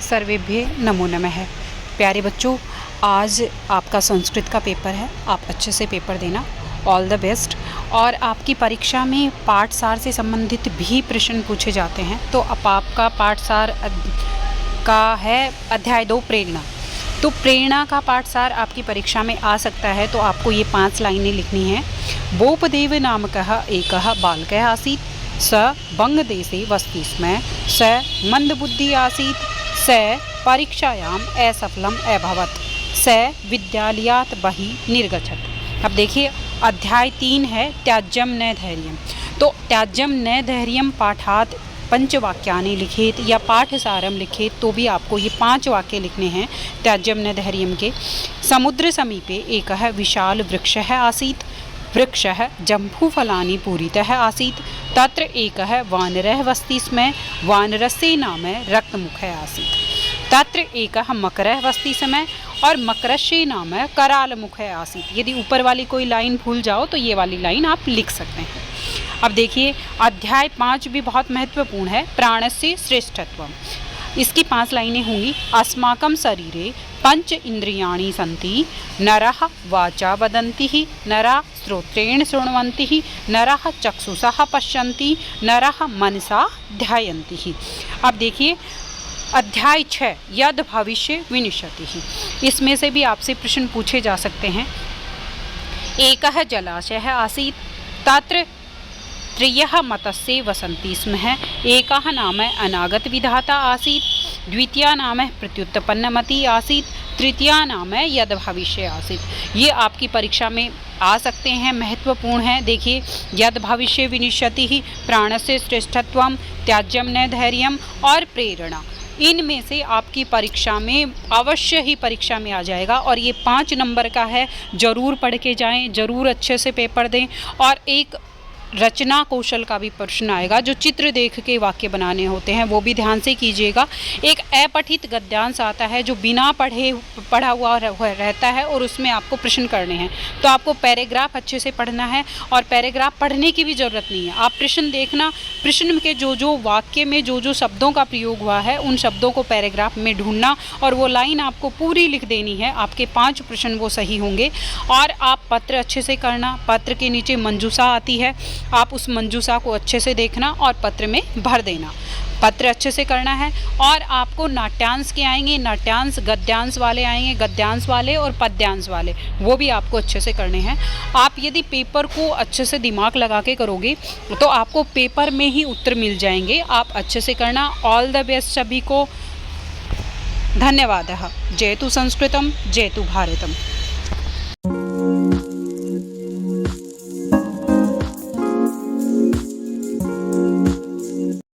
सर्वेभ्य नमो नमः। प्यारे बच्चों, आज आपका संस्कृत का पेपर है। आप अच्छे से पेपर देना, ऑल द बेस्ट। और आपकी परीक्षा में पाठसार से संबंधित भी प्रश्न पूछे जाते हैं। तो अब आपका पाठसार का है अध्याय 2 प्रेरणा। तो प्रेरणा का पाठसार आपकी परीक्षा में आ सकता है। तो आपको ये 5 लाइनें लिखनी हैं। बोपदेव नामकः एकः बालकः आसीत्, स बंगदेशे वसति स्म, स मंदबुद्धि आसीत्, स परीक्षायाम् असफलम् अभवत्, स विद्यालयात् बहिः निर्गच्छत्। अब देखिए, अध्याय 3 है त्याज्यम न धैर्यम। तो त्याज्यम न धैर्यम पाठात् पंचवाक्यानि लिखेत या पाठसारम लिखेत, तो भी आपको ये 5 वाक्य लिखने हैं त्याज्यम न धैर्यम के। समुद्र समीपे एकः विशाल वृक्षः आसीत्, वृक्षः जम्बूफलानि पूरितः आसीत्, तत्र एकः वानरः वसति स्म, वानरस्य नाम रक्तमुखः आसीत्, तत्र एकः मकरः वसति स्म और मकरस्य नाम करालमुखः आसीत्। यदि ऊपर वाली कोई लाइन भूल जाओ तो ये वाली लाइन आप लिख सकते हैं। अब देखिए, अध्याय 5 भी बहुत महत्वपूर्ण है, प्राणस्य श्रेष्ठत्वम्। इसकी 5 लाइनें होंगी। अस्माकं शरीरे पंच इंद्रियाणि सन्ति, नरः वाचा वदन्ति, नरः श्रोत्रेण शृण्वन्ति, नरः चक्षुषा पश्यन्ति, नरः मनसा ध्यायन्ति। अब देखिए, अध्याय 6 यद भविष्य विनिश्यति। इसमें से भी आपसे प्रश्न पूछे जा सकते हैं। एकः जलाशयः आसीत्, तत्र त्रयः मत्स्ये वसन्ति स्म, एकः नाम अनागत विधाता आसीत्, द्वितीया नाम प्रत्युत्पन्नमति आसीत्, तृतीया नाम यद भविष्य आसीत्। ये आपकी परीक्षा में आ सकते हैं, महत्वपूर्ण है। देखिए, यद भविष्य विनिश्यति, प्राणस्य श्रेष्ठत्वम, त्याज्यम न धैर्यम और प्रेरणा। इनमें से आपकी परीक्षा में अवश्य ही परीक्षा में आ जाएगा। और ये 5 नंबर का है, ज़रूर पढ़ के जाएं, ज़रूर अच्छे से पेपर दें। और एक रचना कौशल का भी प्रश्न आएगा, जो चित्र देख के वाक्य बनाने होते हैं, वो भी ध्यान से कीजिएगा। एक अपठित गद्यांश आता है जो बिना पढ़ा हुआ रहता है और उसमें आपको प्रश्न करने हैं। तो आपको पैराग्राफ अच्छे से पढ़ना है और पैराग्राफ पढ़ने की भी ज़रूरत नहीं है। आप प्रश्न देखना, प्रश्न के जो वाक्य में जो शब्दों का प्रयोग हुआ है उन शब्दों को पैराग्राफ में ढूंढना और वो लाइन आपको पूरी लिख देनी है। आपके 5 प्रश्न वो सही होंगे। और आप पत्र अच्छे से करना। पत्र के नीचे मंजूषा आती है, आप उस मंजूषा को अच्छे से देखना और पत्र में भर देना। पत्र अच्छे से करना है। और आपको नाट्यांश के आएंगे, नाट्यांश गद्यांश वाले आएंगे, गद्यांश वाले और पद्यांश वाले, वो भी आपको अच्छे से करने हैं। आप यदि पेपर को अच्छे से दिमाग लगा के करोगे तो आपको पेपर में ही उत्तर मिल जाएंगे। आप अच्छे से करना। ऑल द बेस्ट सभी को। धन्यवाद। जयतु संस्कृतम, जयतु भारतम।